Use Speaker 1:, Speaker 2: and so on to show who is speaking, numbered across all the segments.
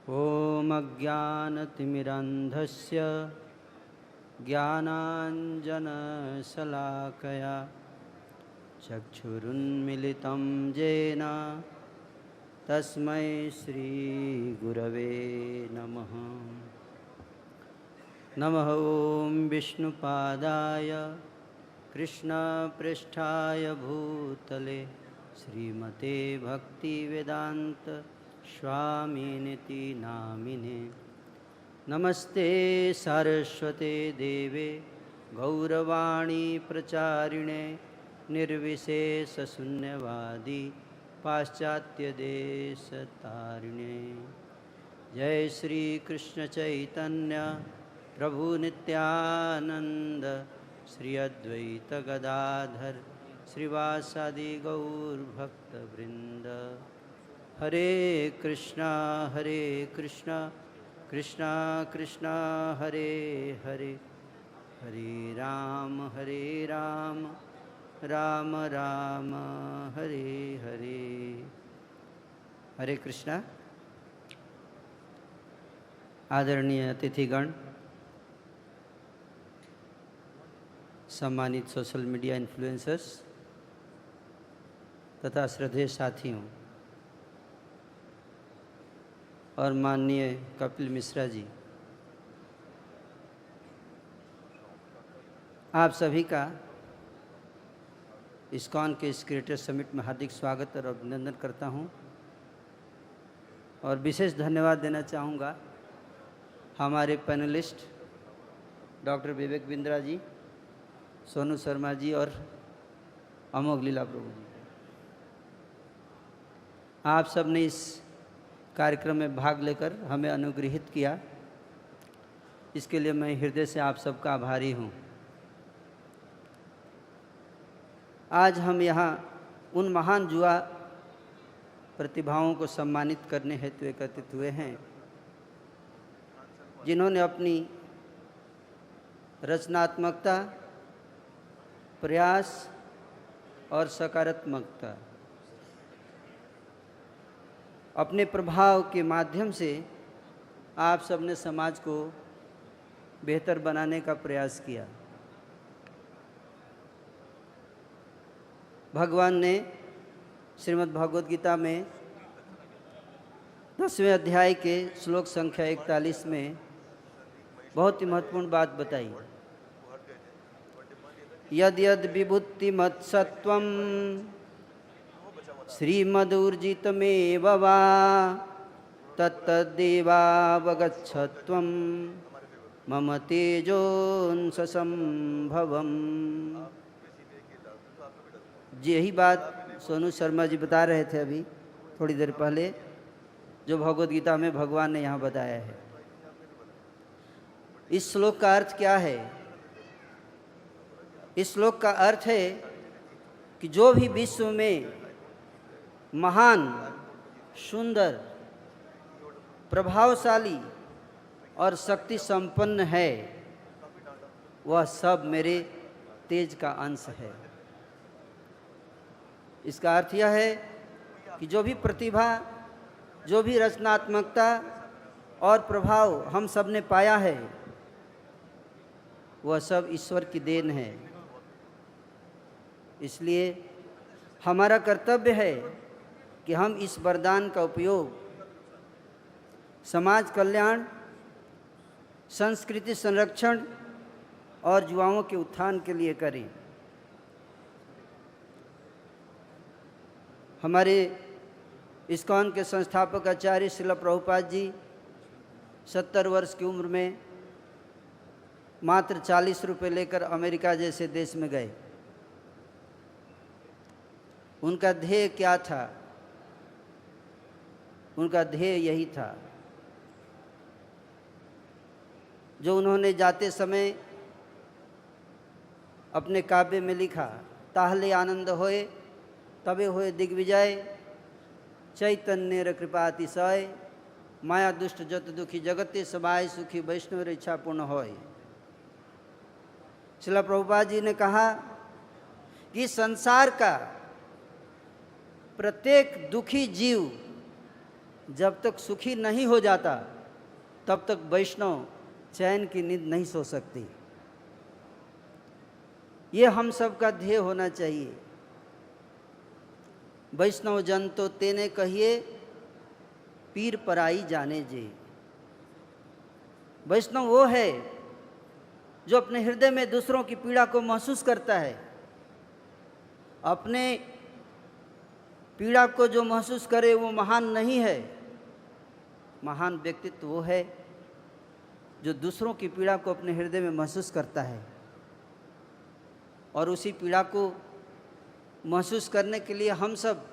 Speaker 1: ॐ अज्ञानतिमिरन्धस्य ज्ञानाञ्जनशलाकया चक्षुरुन्मिलितं येन तस्मै श्रीगुरवे नमः। नमः ॐ विष्णुपादाय कृष्णपृष्ठाय भूतले श्रीमते भक्तिवेदान्त स्वामिनिति नामिने। नमस्ते सारस्वते देवे गौरवाणी प्रचारिणे निर्विशेषशून्यवादी पाश्चात्यदेशतारिणे। जय श्री कृष्ण चैतन्य प्रभु नित्यानंद श्री अद्वैत गदाधर श्रीवासादि गौरभक्तवृंद। हरे कृष्णा कृष्णा कृष्णा हरे हरे, हरे राम राम राम हरे हरे। हरे कृष्णा। आदरणीय अतिथिगण, सम्मानित सोशल मीडिया इन्फ्लुएंसर्स तथा श्रद्धेय साथियों और माननीय कपिल मिश्रा जी, आप सभी का इस्कॉन के इस क्रिएटर समिट में हार्दिक स्वागत और अभिनंदन करता हूं। और विशेष धन्यवाद देना चाहूँगा हमारे पैनलिस्ट डॉक्टर विवेक बिंद्रा जी, सोनू शर्मा जी और अमोघ लीला प्रभु जी। आप सब ने इस कार्यक्रम में भाग लेकर हमें अनुग्रहित किया, इसके लिए मैं हृदय से आप सबका आभारी हूँ। आज हम यहाँ उन महान युवा प्रतिभाओं को सम्मानित करने हेतु एकत्रित हुए हैं जिन्होंने अपनी रचनात्मकता, प्रयास और सकारात्मकता, अपने प्रभाव के माध्यम से आप सबने समाज को बेहतर बनाने का प्रयास किया। भगवान ने श्रीमद् भगवद गीता में 10वें अध्याय के श्लोक संख्या 41 में बहुत ही महत्वपूर्ण बात बताई। यद यद विभूति मत्सत्वम श्रीमदूर्जितमेव वा तत्तदेवावगच्छत्वं मम तेजोंससंभवम्। यही बात सोनू शर्मा जी बता रहे थे अभी थोड़ी देर पहले, जो भगवद गीता में भगवान ने यहाँ बताया है। इस श्लोक का अर्थ क्या है? इस श्लोक का अर्थ है कि जो भी विश्व में महान, सुंदर, प्रभावशाली और शक्ति संपन्न है, वह सब मेरे तेज का अंश है। इसका अर्थ यह है कि जो भी प्रतिभा, जो भी रचनात्मकता और प्रभाव हम सब ने पाया है, वह सब ईश्वर की देन है। इसलिए हमारा कर्तव्य है कि हम इस वरदान का उपयोग समाज कल्याण, संस्कृति संरक्षण और युवाओं के उत्थान के लिए करें। हमारे इस्कॉन के संस्थापक आचार्य श्रील प्रभुपाद जी 70 वर्ष की उम्र में मात्र 40 रुपये लेकर अमेरिका जैसे देश में गए। उनका ध्येय क्या था? उनका ध्येय यही था जो उन्होंने जाते समय अपने काव्य में लिखा। ताहले आनंद होए तबे होए दिग्विजय, चैतन्य कृपातिशय, माया दुष्ट जत दुखी जगते सबाय सुखी, वैष्णव इच्छा पूर्ण होय। श्रील प्रभुपाद जी ने कहा कि संसार का प्रत्येक दुखी जीव जब तक सुखी नहीं हो जाता तब तक वैष्णव चैन की नींद नहीं सो सकती। ये हम सब का ध्येय होना चाहिए। वैष्णव जन तो तेने कहिए, पीर पराई जाने जे। वैष्णव वो है जो अपने हृदय में दूसरों की पीड़ा को महसूस करता है। अपने पीड़ा को जो महसूस करे वो महान नहीं है। महान व्यक्तित्व वो है जो दूसरों की पीड़ा को अपने हृदय में महसूस करता है और उसी पीड़ा को महसूस करने के लिए हम सब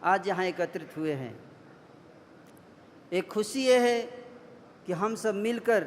Speaker 1: आज यहाँ एकत्रित हुए हैं। एक खुशी ये है कि हम सब मिलकर,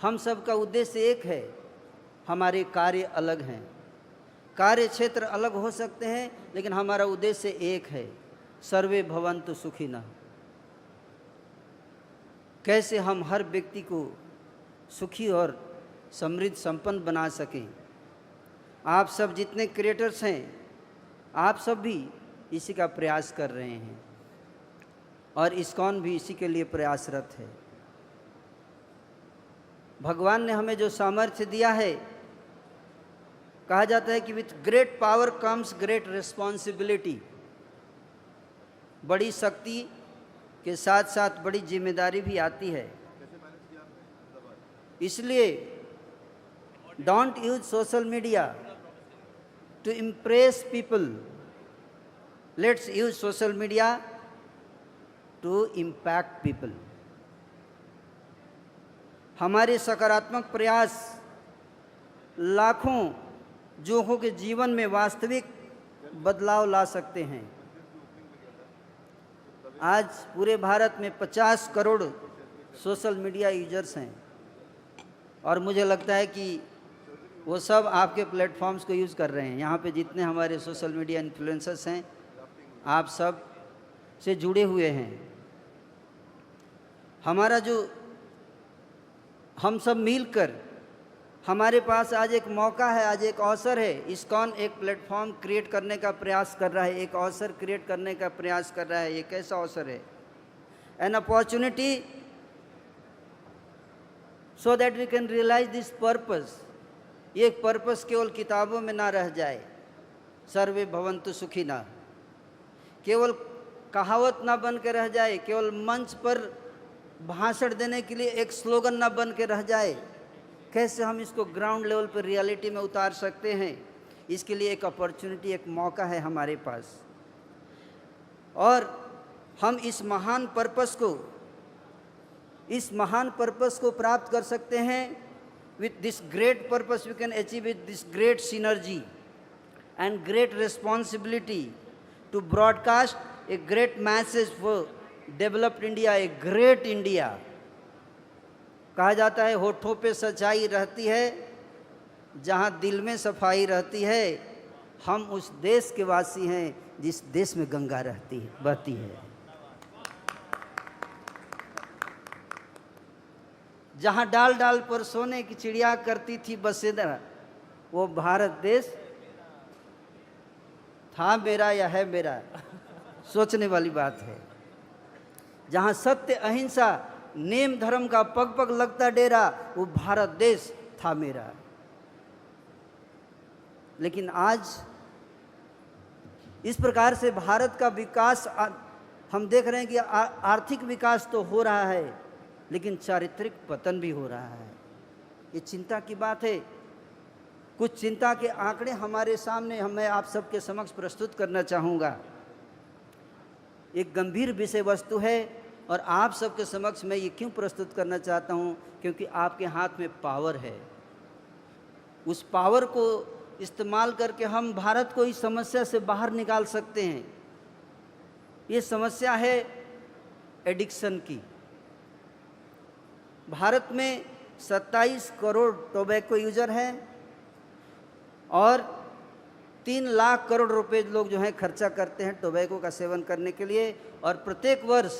Speaker 1: हम सब का उद्देश्य एक है। हमारे कार्य अलग हैं, कार्य क्षेत्र अलग हो सकते हैं, लेकिन हमारा उद्देश्य एक है, सर्वे भवन्तु सुखिनः। कैसे हम हर व्यक्ति को सुखी और समृद्ध संपन्न बना सकें। आप सब जितने क्रिएटर्स हैं, आप सब भी इसी का प्रयास कर रहे हैं और इस्कॉन भी इसी के लिए प्रयासरत है। भगवान ने हमें जो सामर्थ्य दिया है, कहा जाता है कि with great power comes great responsibility. बड़ी शक्ति के साथ साथ बड़ी जिम्मेदारी भी आती है। इसलिए don't use social media to impress people, let's use social media to impact people. हमारे सकारात्मक प्रयास लाखों लोगों के जीवन में वास्तविक बदलाव ला सकते हैं। आज पूरे भारत में 50 करोड़ सोशल मीडिया यूजर्स हैं और मुझे लगता है कि वो सब आपके प्लेटफॉर्म्स को यूज़ कर रहे हैं। यहाँ पे जितने हमारे सोशल मीडिया इन्फ्लुएंसर्स हैं, आप सब से जुड़े हुए हैं। हमारा जो हम सब मिलकर, हमारे पास आज एक मौका है, आज एक अवसर है। इस्कॉन एक प्लेटफॉर्म क्रिएट करने का प्रयास कर रहा है, एक अवसर क्रिएट करने का प्रयास कर रहा है। ये कैसा अवसर है? An opportunity so that we can realise this purpose. ये पर्पस केवल किताबों में ना रह जाए, सर्वे भवन्तु सुखिनः, केवल कहावत ना बन के रह जाए, केवल मंच पर भाषण देने के लिए एक स्लोगन ना बन के रह जाए। कैसे हम इसको ग्राउंड लेवल पर रियलिटी में उतार सकते हैं, इसके लिए एक अपॉर्चुनिटी, एक मौका है हमारे पास। और हम इस महान पर्पस को प्राप्त कर सकते हैं। With this great purpose we can achieve with this great synergy and great responsibility to broadcast a great message for developed India, a great India. कहा जाता है होठों पे सच्चाई रहती है, जहाँ दिल में सफाई रहती है। हम उस देश के वासी हैं जिस देश में गंगा बहती है। जहाँ डाल डाल पर सोने की चिड़िया करती थी बसेरा, वो भारत देश था मेरा या है मेरा, सोचने वाली बात है। जहाँ सत्य अहिंसा नेम धर्म का पग पग लगता डेरा, वो भारत देश था मेरा। लेकिन आज इस प्रकार से भारत का विकास हम देख रहे हैं कि आर्थिक विकास तो हो रहा है, लेकिन चारित्रिक पतन भी हो रहा है। ये चिंता की बात है। कुछ चिंता के आंकड़े हमारे सामने मैं आप सबके समक्ष प्रस्तुत करना चाहूँगा। एक गंभीर विषय वस्तु है और आप सबके समक्ष मैं ये क्यों प्रस्तुत करना चाहता हूँ, क्योंकि आपके हाथ में पावर है। उस पावर को इस्तेमाल करके हम भारत को इस समस्या से बाहर निकाल सकते हैं। ये समस्या है एडिक्शन की। भारत में 27 करोड़ टोबैको यूजर हैं और 3 लाख करोड़ रुपए लोग जो हैं खर्चा करते हैं टोबैको का सेवन करने के लिए, और प्रत्येक वर्ष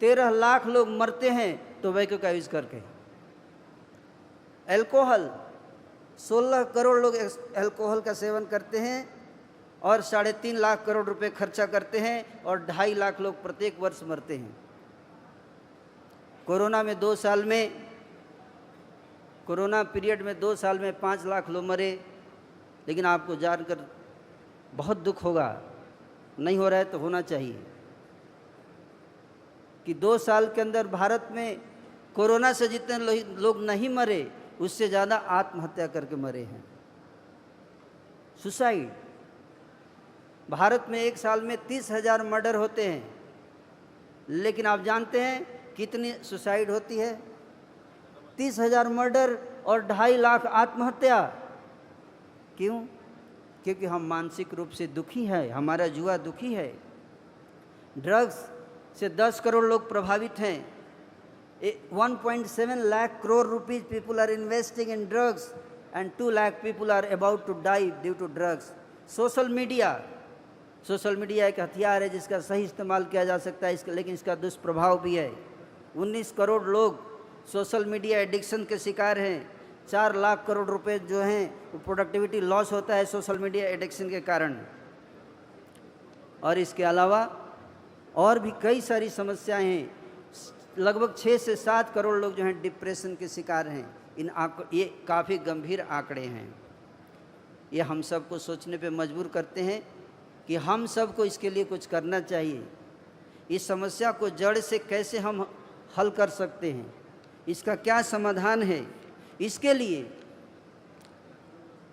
Speaker 1: 13 लाख लोग मरते हैं टोबैको का यूज़ करके। अल्कोहल 16 करोड़ लोग अल्कोहल का सेवन करते हैं और 3.5 लाख करोड़ रुपए खर्चा करते हैं और 2.5 लाख लोग प्रत्येक वर्ष मरते हैं। कोरोना में 2 साल में, कोरोना पीरियड में 2 साल में 5 लाख लोग मरे। लेकिन आपको जानकर बहुत दुख होगा, नहीं हो रहा है तो होना चाहिए, कि 2 साल के अंदर भारत में कोरोना से जितने लोग नहीं मरे, उससे ज़्यादा आत्महत्या करके मरे हैं, सुसाइड। भारत में एक साल में 30,000 मर्डर होते हैं, लेकिन आप जानते हैं कितनी सुसाइड होती है? 30,000 मर्डर और 2.5 लाख आत्महत्या। क्यों? क्योंकि हम मानसिक रूप से दुखी हैं, हमारा जुआ दुखी है। ड्रग्स से 10 करोड़ लोग प्रभावित हैं। 1.7 lakh crore rupees people are investing in drugs and 2 lakh people are about to die due to drugs. Social media एक हथियार है जिसका सही इस्तेमाल किया जा सकता है, लेकिन इसका दुष्प्रभाव भी है। 19 करोड़ लोग सोशल मीडिया एडिक्शन के शिकार हैं। 4 लाख करोड़ रुपए जो हैं वो प्रोडक्टिविटी लॉस होता है सोशल मीडिया एडिक्शन के कारण। और इसके अलावा और भी कई सारी समस्याएं हैं। लगभग 6 से 7 करोड़ लोग जो हैं डिप्रेशन के शिकार हैं। ये काफ़ी गंभीर आंकड़े हैं। ये हम सबको सोचने पे मजबूर करते हैं कि हम सबको इसके लिए कुछ करना चाहिए। इस समस्या को जड़ से कैसे हम हल कर सकते हैं, इसका क्या समाधान है, इसके लिए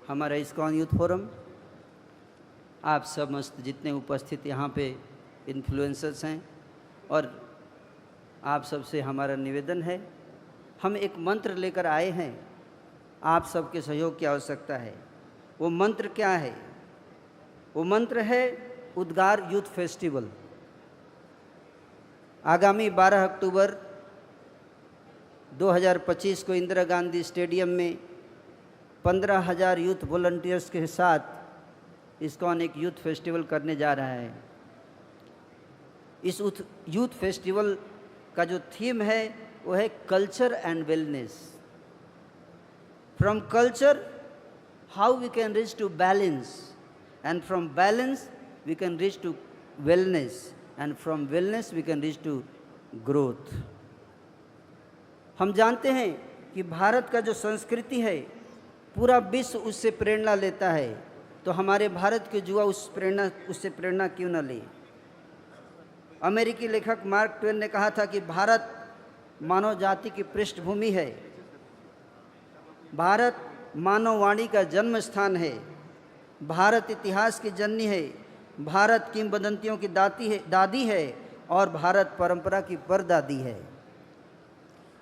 Speaker 1: हमारा इस्कॉन यूथ फोरम, आप समस्त जितने उपस्थित यहाँ पे इन्फ्लुएंसर्स हैं, और आप सबसे हमारा निवेदन है, हम एक मंत्र लेकर आए हैं। आप सबके सहयोग की आवश्यकता है। वो मंत्र क्या है? वो मंत्र है उद्गार यूथ फेस्टिवल। आगामी 12 अक्टूबर 2025 को इंदिरा गांधी स्टेडियम में 15,000 यूथ वॉलंटियर्स के साथ इस्कॉन एक यूथ फेस्टिवल करने जा रहा है। इस यूथ फेस्टिवल का जो थीम है वो है culture and wellness. From culture how we can reach to balance, and from balance we can reach to wellness, and from wellness we can reach to growth. हम जानते हैं कि भारत का जो संस्कृति है पूरा विश्व उससे प्रेरणा लेता है, तो हमारे भारत के युवा उससे प्रेरणा क्यों न ले। अमेरिकी लेखक मार्क ट्वेन ने कहा था कि भारत मानव जाति की पृष्ठभूमि है, भारत मानव वाणी का जन्म स्थान है, भारत इतिहास की जननी है, भारत किंवदंतियों की दादी है और भारत परंपरा की परदादी है।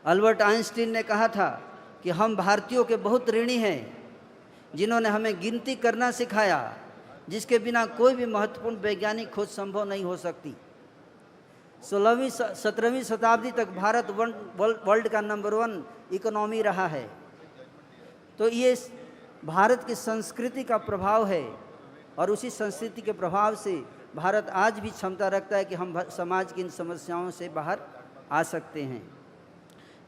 Speaker 1: अल्बर्ट आइंस्टीन ने कहा था कि हम भारतीयों के बहुत ऋणी हैं, जिन्होंने हमें गिनती करना सिखाया, जिसके बिना कोई भी महत्वपूर्ण वैज्ञानिक खोज संभव नहीं हो सकती। 17वीं शताब्दी तक भारत वर्ल्ड का नंबर 1 इकोनॉमी रहा है। तो ये भारत की संस्कृति का प्रभाव है, और उसी संस्कृति के प्रभाव से भारत आज भी क्षमता रखता है कि हम समाज की इन समस्याओं से बाहर आ सकते हैं।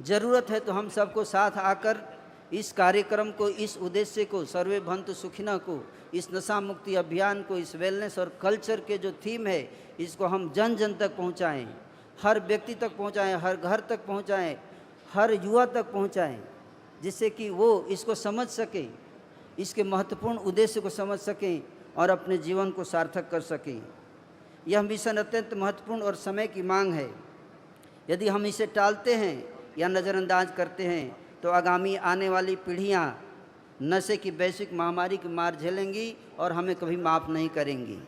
Speaker 1: ज़रूरत है तो हम सबको साथ आकर इस कार्यक्रम को, इस उद्देश्य को, सर्वे भंतु सुखिना को, इस नशा मुक्ति अभियान को, इस वेलनेस और कल्चर के जो थीम है, इसको हम जन जन तक पहुंचाएं, हर व्यक्ति तक पहुंचाएं, हर घर तक पहुंचाएं, हर युवा तक पहुंचाएं, जिससे कि वो इसको समझ सके, इसके महत्वपूर्ण उद्देश्य को समझ सकें और अपने जीवन को सार्थक कर सकें। यह मिशन अत्यंत महत्वपूर्ण और समय की मांग है। यदि हम इसे टालते हैं या नज़रअंदाज करते हैं तो आगामी आने वाली पीढ़ियाँ नशे की वैश्विक महामारी की मार झेलेंगी और हमें कभी माफ़ नहीं करेंगी।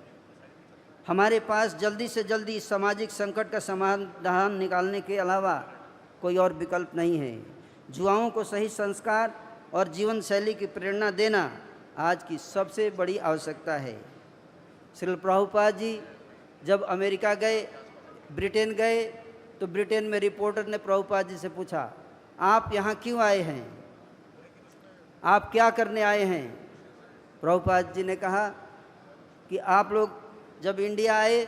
Speaker 1: हमारे पास जल्दी से जल्दी इस सामाजिक संकट का समाधान निकालने के अलावा कोई और विकल्प नहीं है। युवाओं को सही संस्कार और जीवन शैली की प्रेरणा देना आज की सबसे बड़ी आवश्यकता है। श्रील प्रभुपाद जी जब अमेरिका गए, ब्रिटेन गए, तो ब्रिटेन में रिपोर्टर ने प्रभुपाद जी से पूछा, आप यहाँ क्यों आए हैं, आप क्या करने आए हैं? प्रभुपाद जी ने कहा कि आप लोग जब इंडिया आए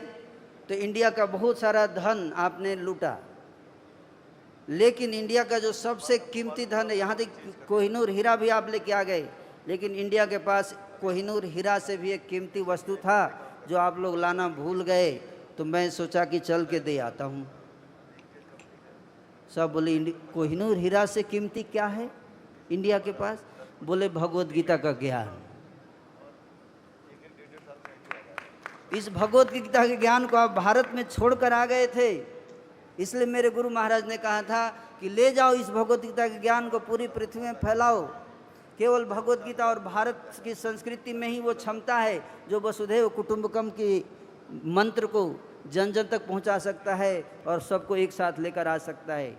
Speaker 1: तो इंडिया का बहुत सारा धन आपने लूटा, लेकिन इंडिया का जो सबसे कीमती धन है, यहाँ तक कोहिनूर हीरा भी आप लेके आ गए, लेकिन इंडिया के पास कोहिनूर हीरा से भी एक कीमती वस्तु था जो आप लोग लाना भूल गए, तो मैं सोचा कि चल के दे आता हूँ। सब बोले कोहिनूर हीरा से कीमती क्या है इंडिया के पास? बोले भगवत गीता का ज्ञान। इस भगवत गीता के ज्ञान को आप भारत में छोड़कर आ गए थे, इसलिए मेरे गुरु महाराज ने कहा था कि ले जाओ इस भगवत गीता के ज्ञान को पूरी पृथ्वी में फैलाओ। केवल भगवत गीता और भारत की संस्कृति में ही वो क्षमता है जो वसुधैव कुटुंबकम की मंत्र को जन जन तक पहुंचा सकता है और सबको एक साथ लेकर आ सकता है।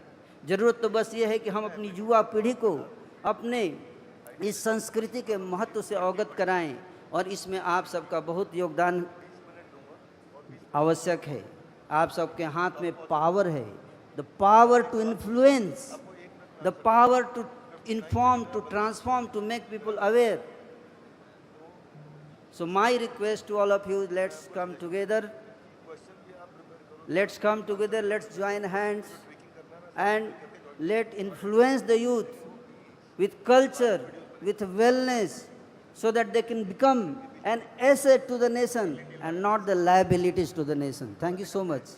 Speaker 1: ज़रूरत तो बस ये है कि हम अपनी युवा पीढ़ी को अपने इस संस्कृति के महत्व से अवगत कराएं, और इसमें आप सबका बहुत योगदान आवश्यक है। आप सबके हाथ में पावर है, the power to influence, the power to inform, to transform, to make people aware. So my request to all of you, let's come together, let's join hands and let influence the youth with culture, with wellness, so that they can become an asset to the nation and not the liabilities to the nation. Thank you so much.